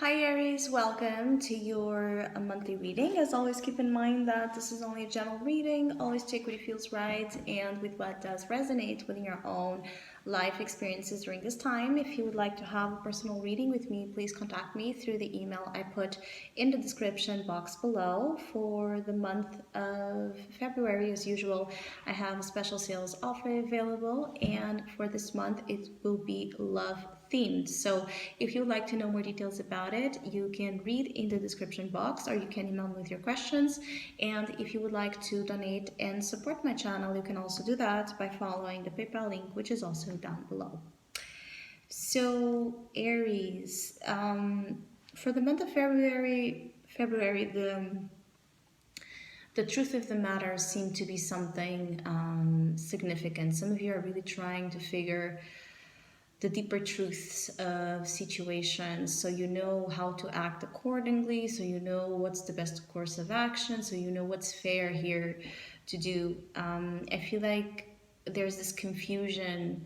Hi Aries, welcome to your monthly reading. As always, keep in mind that this is only a general reading. Always take what feels right and with what does resonate within your own life experiences during this time. If you would like to have a personal reading with me, please contact me through the email I put in the description box below. For the month of February, as usual, I have a special sales offer available, and for this month it will be love themed. So if you'd like to know more details about it, you can read in the description box or you can email me with your questions. And if you would like to donate and support my channel, you can also do that by following the PayPal link, which is also down below. So Aries, for the month of February, the truth of the matter seemed to be something significant. Some of you are really trying to figure the deeper truths of situations, so you know how to act accordingly, so you know what's the best course of action, so you know what's fair here to do. I feel like there's this confusion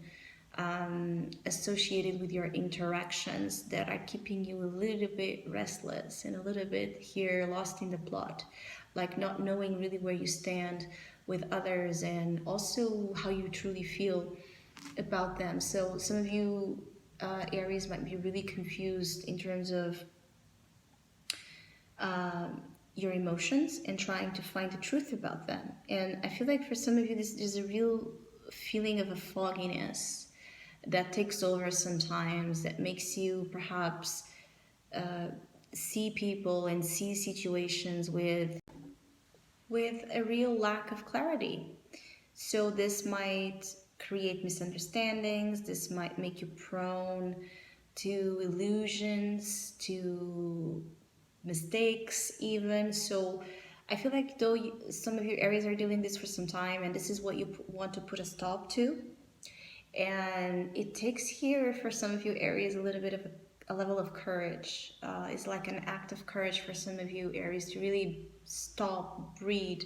associated with your interactions that are keeping you a little bit restless and a little bit here lost in the plot, like not knowing really where you stand with others and also how you truly feel about them. So some of you Aries might be really confused in terms of your emotions and trying to find the truth about them. And I feel like for some of you, there's a real feeling of a fogginess that takes over sometimes, that makes you perhaps see people and see situations with a real lack of clarity. So this might create misunderstandings, this might make you prone to illusions, to mistakes even. So I feel like though some of your Aries are doing this for some time and this is what you want to put a stop to, and it takes here for some of you Aries a little bit of a level of courage. It's like an act of courage for some of you Aries to really stop, breathe,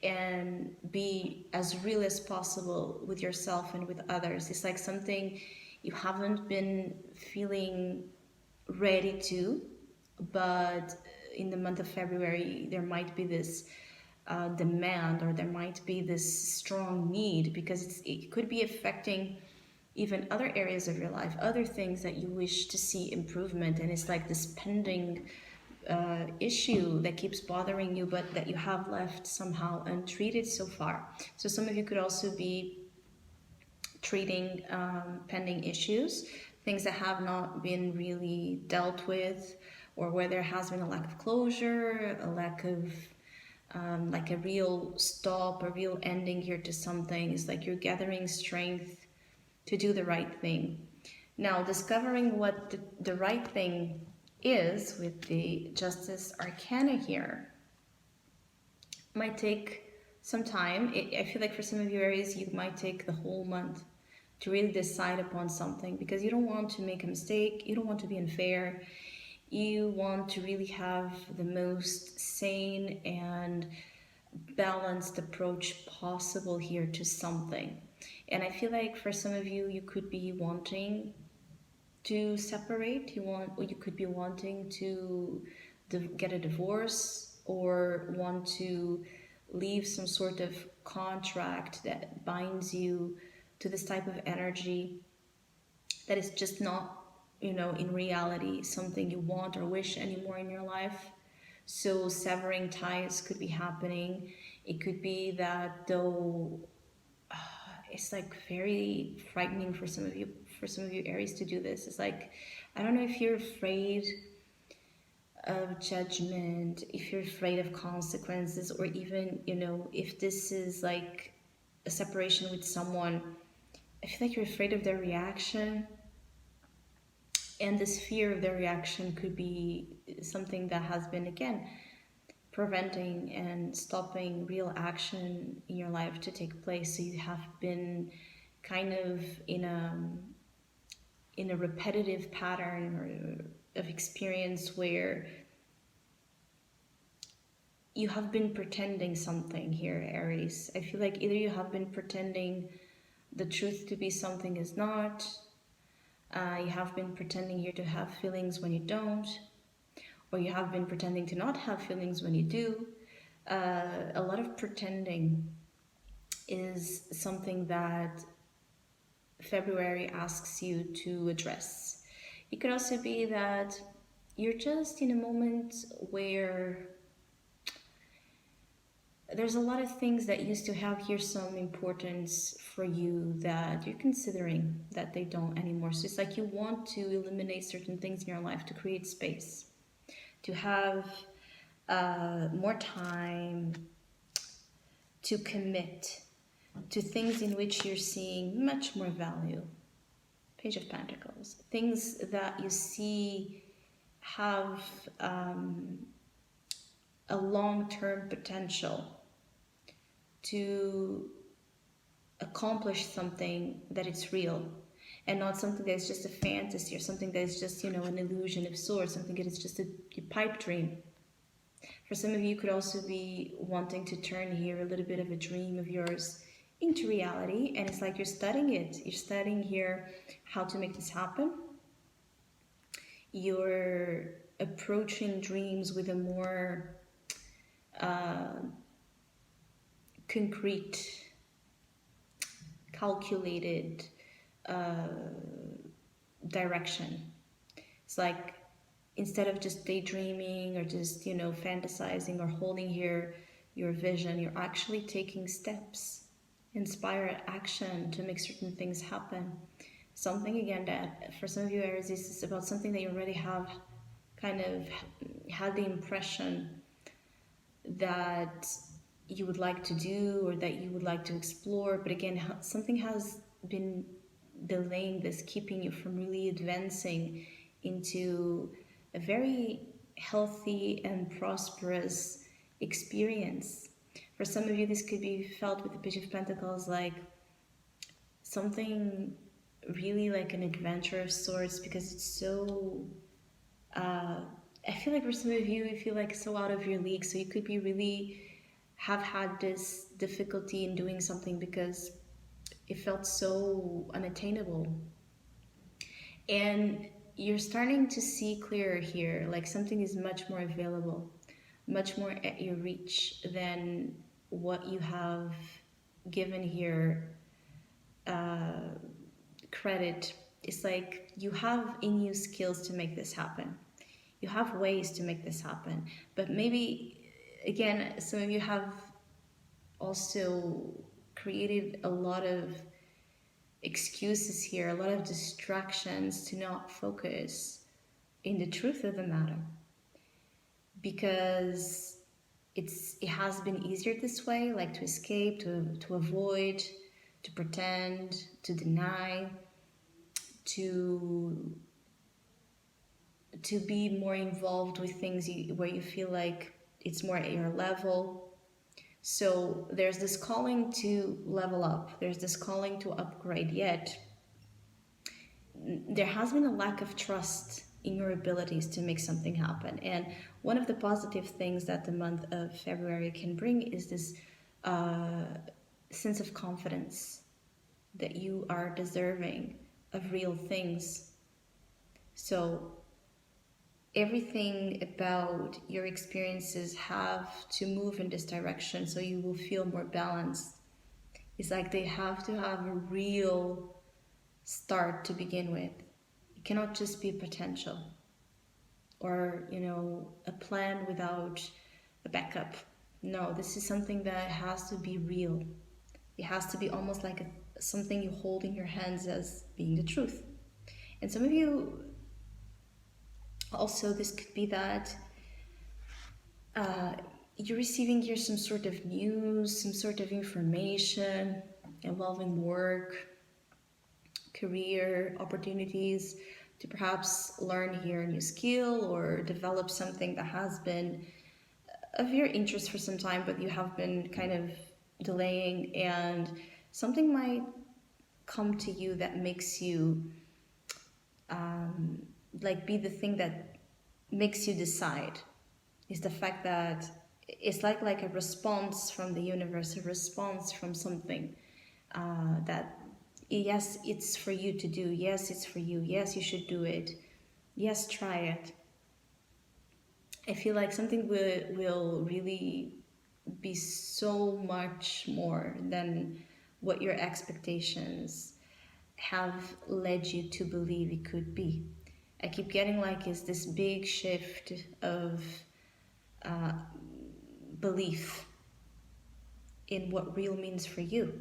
and be as real as possible with yourself and with others. It's like something you haven't been feeling ready to, but in the month of February there might be this demand, or there might be this strong need, because it could be affecting even other areas of your life, other things that you wish to see improvement, and it's like this pending issue that keeps bothering you, but that you have left somehow untreated so far. So some of you could also be treating pending issues, things that have not been really dealt with, or where there has been a lack of closure, a lack of like a real stop, a real ending here to something. It's like you're gathering strength to do the right thing. Now, discovering what the right thing is with the Justice Arcana here might take some time. I feel like for some of you Aries, you might take the whole month to really decide upon something, because you don't want to make a mistake, you don't want to be unfair, you want to really have the most sane and balanced approach possible here to something. And I feel like for some of you, you could be wanting to separate, you could be wanting to get a divorce, or want to leave some sort of contract that binds you to this type of energy that is just not, in reality something you want or wish anymore in your life. So severing ties could be happening. It could be that though it's like very frightening for some of you Aries to do this. It's like, I don't know if you're afraid of judgment, if you're afraid of consequences, or even, if this is like a separation with someone, I feel like you're afraid of their reaction. And this fear of their reaction could be something that has been, again, preventing and stopping real action in your life to take place. So you have been kind of in a repetitive pattern or of experience where you have been pretending something here, Aries. I feel like either you have been pretending the truth to be something is not, you have been pretending here to have feelings when you don't, or you have been pretending to not have feelings when you do. A lot of pretending is something that February asks you to address. It could also be that you're just in a moment where there's a lot of things that used to have here some importance for you that you're considering that they don't anymore. So it's like you want to eliminate certain things in your life to create space, to have more time to commit to things in which you're seeing much more value. Page of Pentacles. Things that you see have a long-term potential to accomplish something that it's real, and not something that's just a fantasy or something that is just, an illusion of sorts, something that is just a pipe dream. For some of you, could also be wanting to turn here a little bit of a dream of yours into reality, and it's like you're studying it. You're studying here how to make this happen. You're approaching dreams with a more concrete, calculated direction. It's like instead of just daydreaming or just, fantasizing or holding here your vision, you're actually taking steps, inspired action to make certain things happen. Something, again, that for some of you Aries, this is about something that you already have kind of had the impression that you would like to do or that you would like to explore, but again, something has been delaying this, keeping you from really advancing into a very healthy and prosperous experience. For some of you, this could be felt with the Page of Pentacles like something really like an adventure of sorts, because it's so I feel like for some of you, you feel like so out of your league. So you could be really have had this difficulty in doing something because it felt so unattainable. And you're starting to see clearer here, like something is much more available, much more at your reach than what you have given here credit. It's like you have in you skills to make this happen. You have ways to make this happen. But maybe, again, some of you have also created a lot of excuses here, a lot of distractions to not focus in the truth of the matter, because it has been easier this way, like to escape, to avoid, to pretend, to deny, to be more involved with things where you feel like it's more at your level. So there's this calling to level up, there's this calling to upgrade, yet there has been a lack of trust in your abilities to make something happen. And one of the positive things that the month of February can bring is this sense of confidence that you are deserving of real things. So everything about your experiences have to move in this direction so you will feel more balanced. It's like they have to have a real start to begin with. It cannot just be potential or, a plan without a backup. No, this is something that has to be real. It has to be almost like something you hold in your hands as being the truth. And some of you also, this could be that you're receiving here some sort of news, some sort of information involving work, career opportunities, to perhaps learn here a new skill or develop something that has been of your interest for some time, but you have been kind of delaying, and something might come to you that makes you be the thing that makes you decide. Is the fact that it's like a response from the universe, a response from something that yes, it's for you to do, yes, it's for you, yes, you should do it, yes, try it. I feel like something will really be so much more than what your expectations have led you to believe it could be. I keep getting like is this big shift of uh, belief in what real means for you.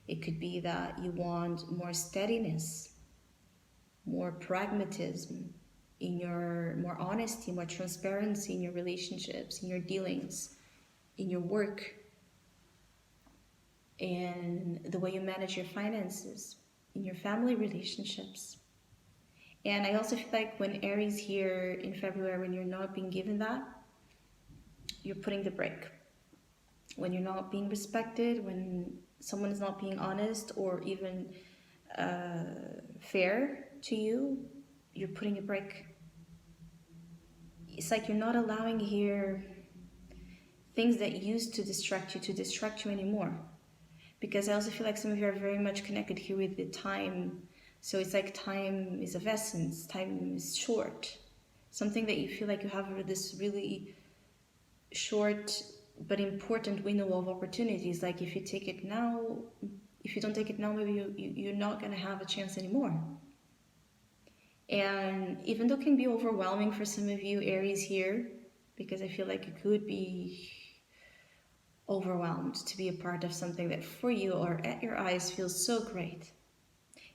It could be that you want more steadiness, more pragmatism in your, more honesty, more transparency in your relationships, in your dealings, in your work, and the way you manage your finances, in your family relationships. And I also feel like when Aries here in February, when you're not being given that, you're putting the brake. When you're not being respected, when someone is not being honest or even fair to you, you're putting a brake. It's like you're not allowing here things that used to distract you anymore. Because I also feel like some of you are very much connected here with the time. So it's like time is of essence, time is short. Something that you feel like you have this really short but important window of opportunities. Like if you take it now, if you don't take it now, maybe you're not going to have a chance anymore. And even though it can be overwhelming for some of you Aries here, because I feel like you could be overwhelmed to be a part of something that for you or at your eyes feels so great,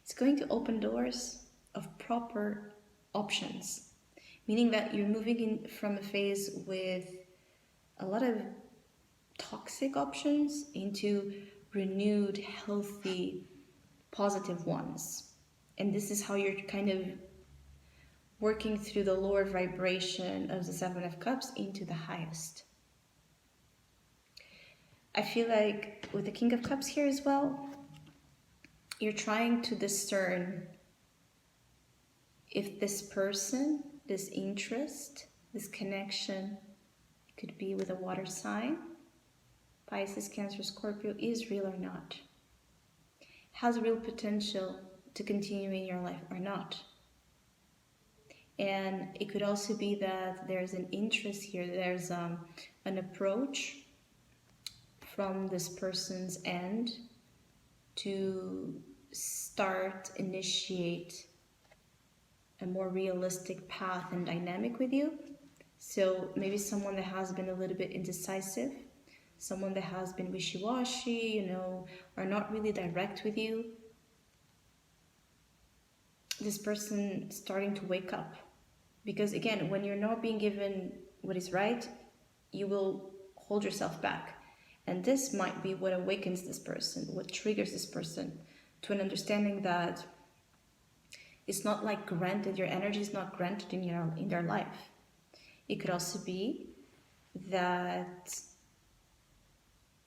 it's going to open doors of proper options, meaning that you're moving in from a phase with a lot of toxic options into renewed, healthy, positive ones. And this is how you're kind of working through the lower vibration of the Seven of Cups into the highest. I feel like with the King of Cups here as well, you're trying to discern if this person, this interest, this connection, could be with a water sign, Pisces, Cancer, Scorpio, is real or not. Has real potential to continue in your life or not. And it could also be that there's an interest here, there's an approach from this person's end to initiate a more realistic path and dynamic with you. So maybe someone that has been a little bit indecisive, someone that has been wishy-washy, or not really direct with you. This person starting to wake up. Because again, when you're not being given what is right, you will hold yourself back. And this might be what awakens this person, what triggers this person to an understanding that it's not like granted, your energy is not granted in their life. It could also be that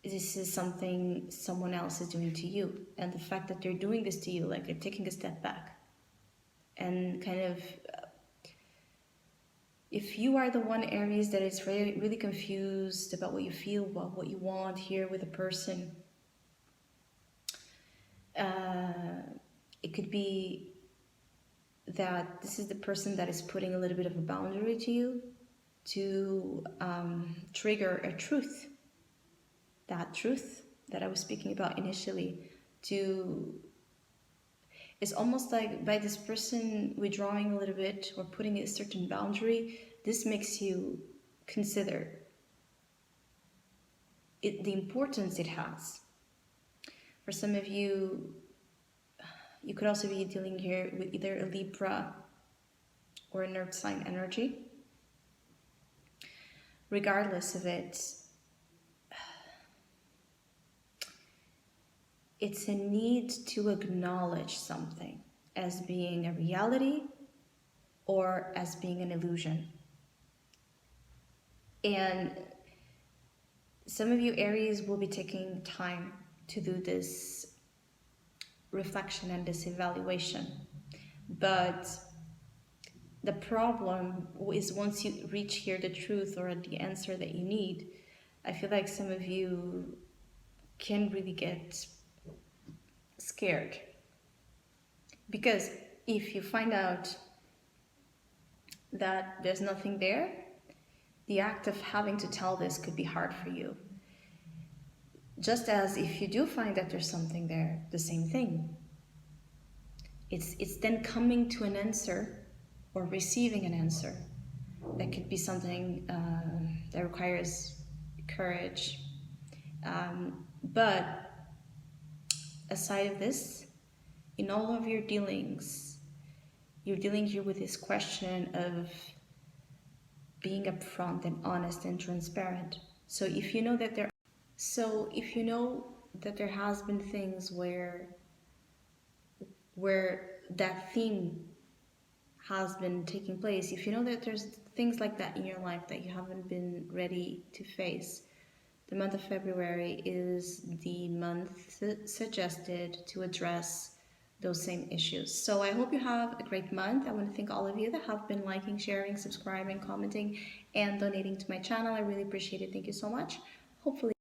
this is something someone else is doing to you. And the fact that they're doing this to you, like they're taking a step back and kind of, if you are the one Aries that is really, really confused about what you feel, about what you want here with a person, it could be that this is the person that is putting a little bit of a boundary to you to trigger a truth. That truth that I was speaking about initially, it's almost like by this person withdrawing a little bit or putting a certain boundary, this makes you consider the importance it has. For some of you, you could also be dealing here with either a Libra or an Earth sign energy. Regardless of it, it's a need to acknowledge something as being a reality or as being an illusion. And some of you Aries will be taking time to do this reflection and this evaluation. But the problem is once you reach here the truth or the answer that you need, I feel like some of you can really get scared. Because if you find out that there's nothing there, the act of having to tell this could be hard for you. Just as if you do find that there's something there, the same thing. It's then coming to an answer or receiving an answer. That could be something that requires courage. But aside of this, in all of your dealings, you're dealing here with this question of being upfront and honest and transparent. So if you know that there has been things where that theme has been taking place, if you know that there's things like that in your life that you haven't been ready to face, the month of February is the month suggested to address those same issues. So I hope you have a great month. I want to thank all of you that have been liking, sharing, subscribing, commenting, and donating to my channel. I really appreciate it. Thank you so much. Hopefully